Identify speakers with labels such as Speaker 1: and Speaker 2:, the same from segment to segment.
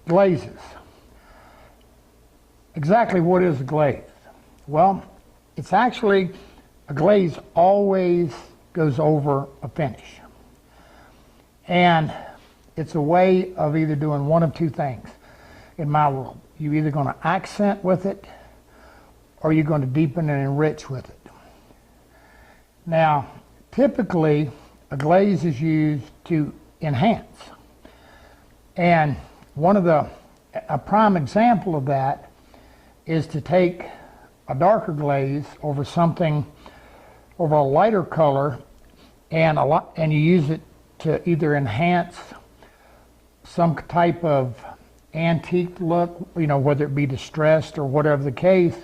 Speaker 1: glazes. Exactly what is a glaze? Well, it's actually, a glaze always goes over a finish. And it's a way of either doing one of two things in my world. You're either going to accent with it or you're going to deepen and enrich with it. Now, typically, a glaze is used to enhance. And a prime example of that is to take a darker glaze over a lighter color, and you use it to either enhance some type of antique look, whether it be distressed or whatever the case,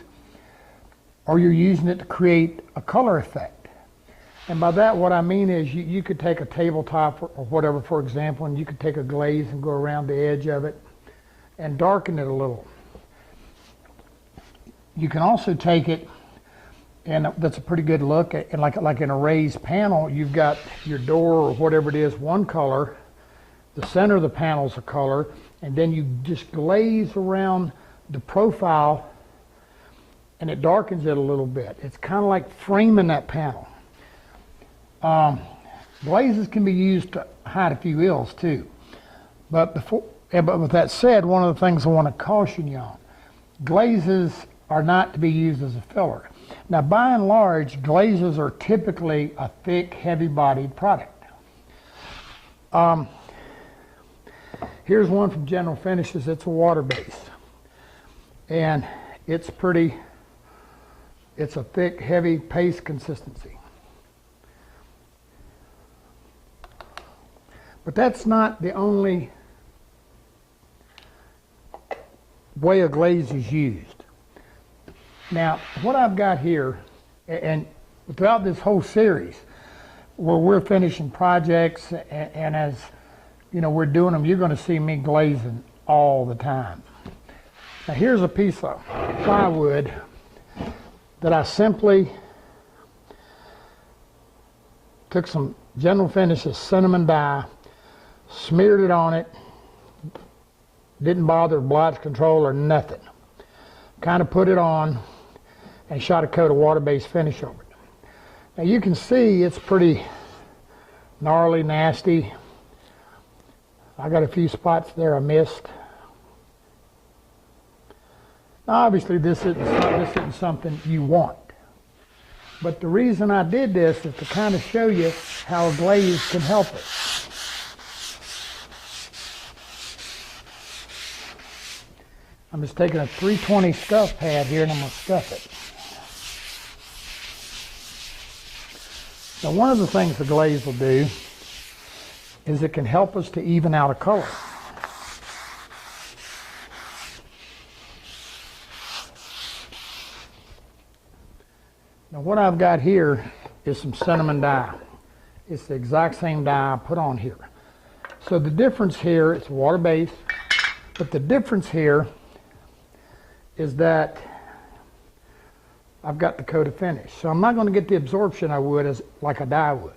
Speaker 1: or you're using it to create a color effect. And by that, what I mean is you could take a tabletop or whatever, for example, and you could take a glaze and go around the edge of it and darken it a little. You can also take it, and that's a pretty good look, and like in a raised panel, you've got your door or whatever it is, one color, the center of the panel is a color, and then you just glaze around the profile and it darkens it a little bit. It's kind of like framing that panel. Glazes can be used to hide a few ills too. But with that said, one of the things I want to caution you on, glazes are not to be used as a filler. Now, by and large, glazes are typically a thick, heavy-bodied product. Here's one from General Finishes. It's a water-based. And it's a thick, heavy paste consistency. But that's not the only way a glaze is used. Now, what I've got here, and throughout this whole series, where we're finishing projects, and as we're doing them, you're going to see me glazing all the time. Now, here's a piece of plywood that I simply took some General Finishes cinnamon dye, smeared it on it, didn't bother with blotch control or nothing. Kind of put it on and shot a coat of water-based finish over it. Now you can see it's pretty gnarly, nasty. I got a few spots there I missed. Now obviously this isn't something you want. But the reason I did this is to kind of show you how a glaze can help us. I'm just taking a 320 scuff pad here and I'm going to scuff it. Now one of the things the glaze will do is it can help us to even out a color. Now what I've got here is some cinnamon dye. It's the exact same dye I put on here. So the difference here, it's water-based, but the difference here is that I've got the coat of finish. So I'm not going to get the absorption I would like a dye would.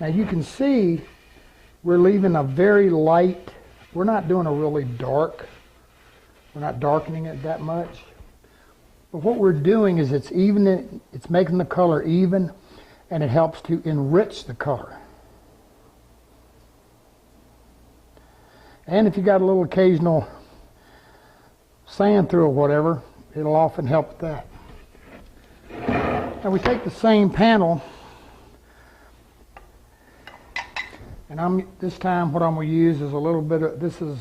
Speaker 1: Now you can see we're leaving a very light, we're not doing a really dark, we're not darkening it that much. But what we're doing is it's making the color even, and it helps to enrich the color. And if you got a little occasional sand through or whatever, it'll often help with that. Now we take the same panel, and this time what I'm going to use is a little bit of, this is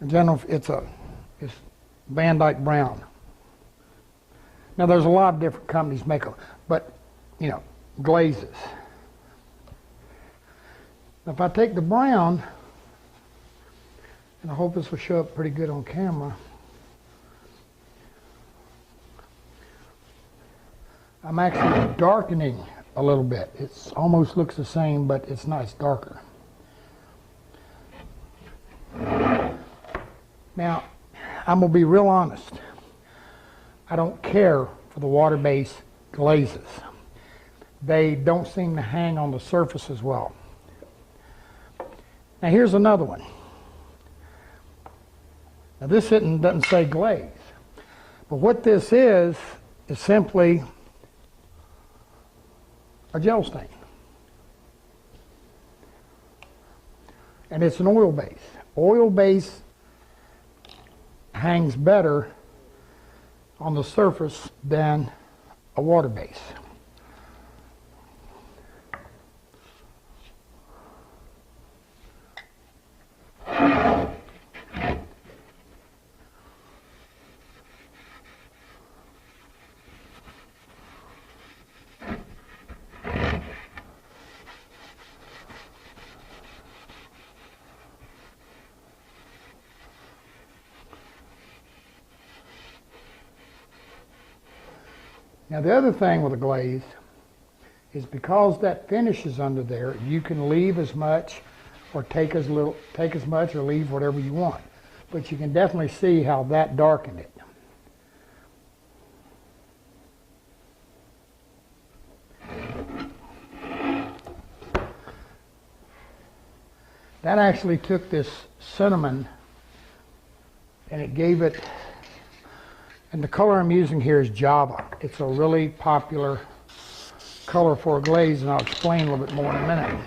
Speaker 1: a general, it's Van Dyke Brown. Now there's a lot of different companies make them, but glazes. Now, if I take the brown, and I hope this will show up pretty good on camera, I'm actually darkening a little bit. It almost looks the same, but it's not, it's darker. Now, I'm going to be real honest. I don't care for the water-based glazes. They don't seem to hang on the surface as well. Now here's another one. Now this doesn't say glaze, but what this is simply a gel stain. And it's an oil base. Oil base hangs better on the surface than a water base. Now the other thing with a glaze is because that finish is under there, you can leave as much or take as much or leave whatever you want. But you can definitely see how that darkened it. That actually took this cinnamon and it gave it, and the color I'm using here is Java. It's a really popular color for a glaze, and I'll explain a little bit more in a minute.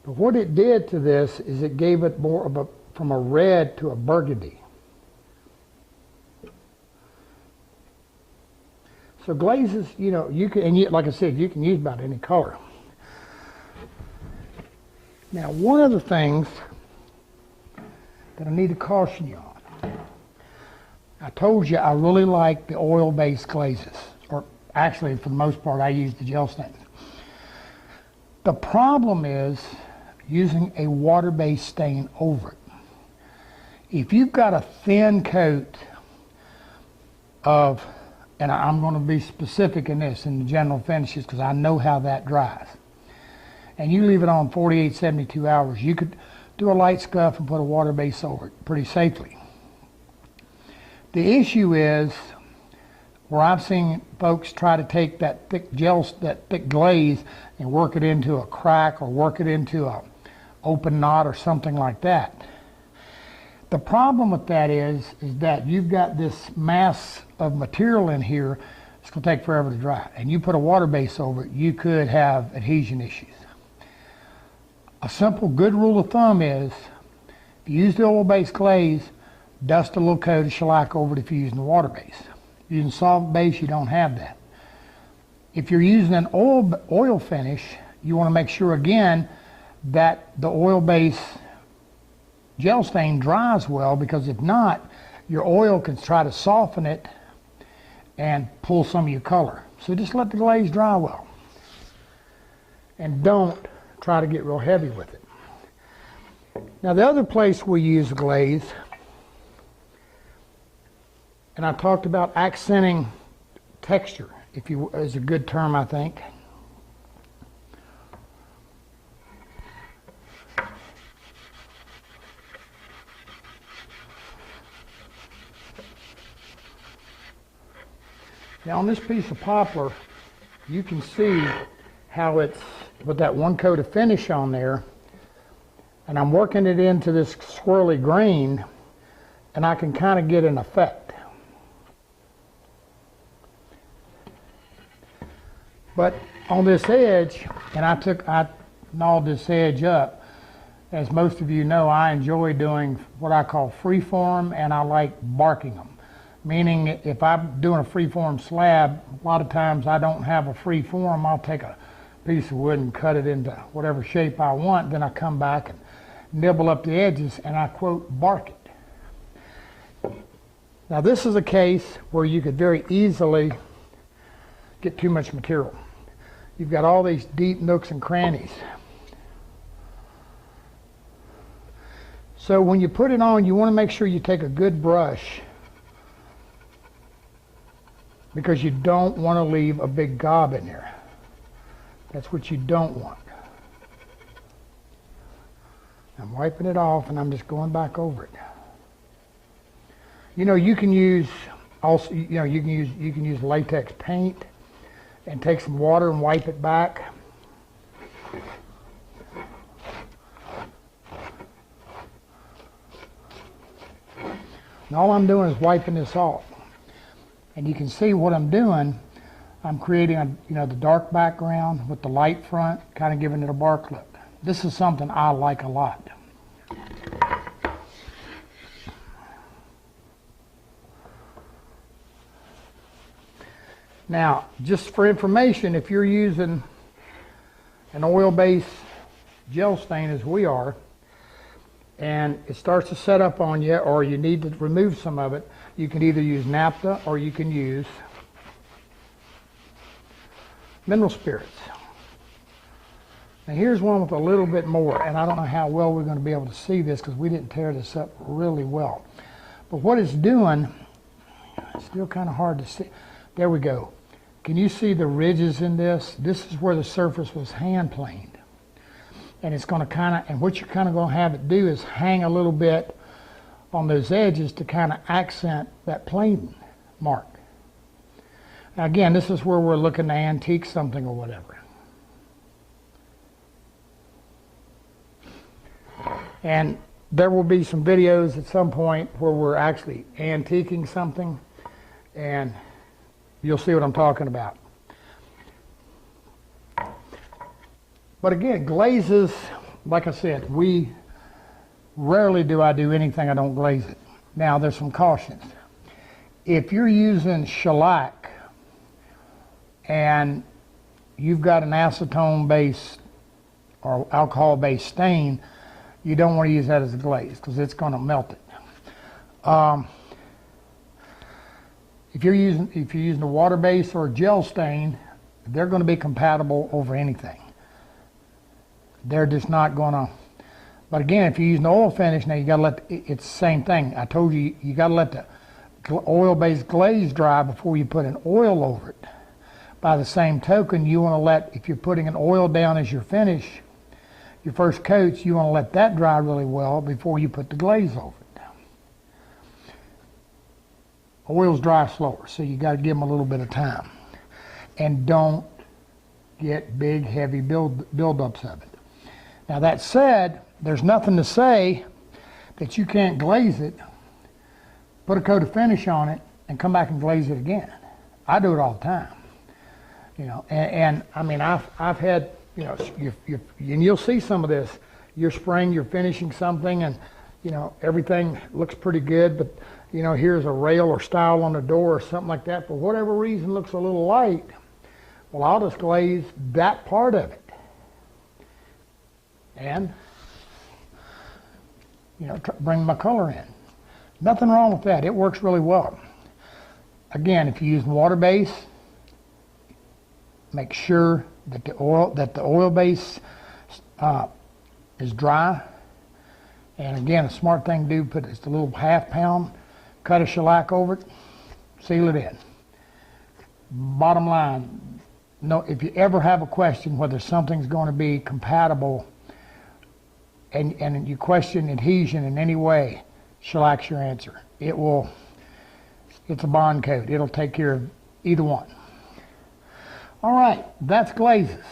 Speaker 1: But what it did to this is it gave it more of from a red to a burgundy. So glazes, you know, you can, like I said, you can use about any color. Now, one of the things that I need to caution you on, I told you I really like the oil-based glazes, or actually, for the most part, I use the gel stains. The problem is using a water-based stain over it. If you've got a thin coat of, and I'm going to be specific in this, in the general finishes, because I know how that dries, and you leave it on 48, 72 hours, you could do a light scuff and put a water base over it pretty safely. The issue is, where I've seen folks try to take that thick glaze and work it into a crack or work it into a open knot or something like that. The problem with that is that you've got this mass of material in here. It's going to take forever to dry. And you put a water base over it, you could have adhesion issues. A simple good rule of thumb is, if you use the oil-based glaze, dust a little coat of shellac over it if you're using the water base. If you're using solvent base, you don't have that. If you're using an oil finish, you want to make sure again that the oil-based gel stain dries well, because if not, your oil can try to soften it and pull some of your color. So just let the glaze dry well. And don't try to get real heavy with it. Now the other place we use glaze, and I talked about accenting texture, is a good term, I think. Now on this piece of poplar, you can see how it's with that one coat of finish on there, and I'm working it into this swirly grain, and I can kind of get an effect. But on this edge, and I gnawed this edge up. As most of you know, I enjoy doing what I call freeform, and I like barking them. Meaning, if I'm doing a freeform slab, a lot of times I don't have a free form. I'll take a piece of wood and cut it into whatever shape I want. Then I come back and nibble up the edges, and I, quote, bark it. Now this is a case where you could very easily get too much material. You've got all these deep nooks and crannies. So when you put it on, you want to make sure you take a good brush because you don't want to leave a big gob in there. That's what you don't want. I'm wiping it off and I'm just going back over it. You know, you can use also, you know, you can use latex paint and take some water and wipe it back. And all I'm doing is wiping this off. And you can see what I'm doing. I'm creating a, you know, the dark background with the light front, kind of giving it a bark look. This is something I like a lot. Now, just for information, if you're using an oil-based gel stain as we are, and it starts to set up on you, or you need to remove some of it, you can either use naphtha or you can use mineral spirits. Now here's one with a little bit more, and I don't know how well we're going to be able to see this because we didn't tear this up really well. But what it's doing, it's still kind of hard to see. There we go. Can you see the ridges in this? This is where the surface was hand planed. And it's going to kind of, and what you're kind of going to have it do is hang a little bit on those edges to kind of accent that plane mark. Now again, this is where we're looking to antique something or whatever. And there will be some videos at some point where we're actually antiquing something, and you'll see what I'm talking about. But again, glazes, like I said, rarely do I do anything I don't glaze it. Now, there's some cautions. If you're using shellac and you've got an acetone-based or alcohol-based stain, you don't want to use that as a glaze because it's going to melt it. If you're using a water-based or a gel stain, they're going to be compatible over anything. They're just not going to. But again, if you use an oil finish, now you got to let it's the same thing. I told you you got to let the oil-based glaze dry before you put an oil over it. By the same token, you want to let, if you're putting an oil down as your finish, your first coats, you want to let that dry really well before you put the glaze over it. Oils dry slower, so you got to give them a little bit of time. And don't get big, heavy buildups of it. Now that said, there's nothing to say that you can't glaze it, put a coat of finish on it, and come back and glaze it again. I do it all the time. You know, and I mean, I've had, you know, and you'll see some of this. You're spraying, you're finishing something, and you know everything looks pretty good, but you know here's a rail or stile on the door or something like that. For whatever reason, looks a little light. Well, I'll just glaze that part of it, and you know bring my color in. Nothing wrong with that. It works really well. Again, if you use water base, make sure that the oil base is dry. And again, a smart thing to do, put just a little ½ pound, cut a shellac over it, seal it in. Bottom line, no, if you ever have a question whether something's going to be compatible and you question adhesion in any way, shellac's your answer. It's a bond coat. It'll take care of either one. All right, that's glazes.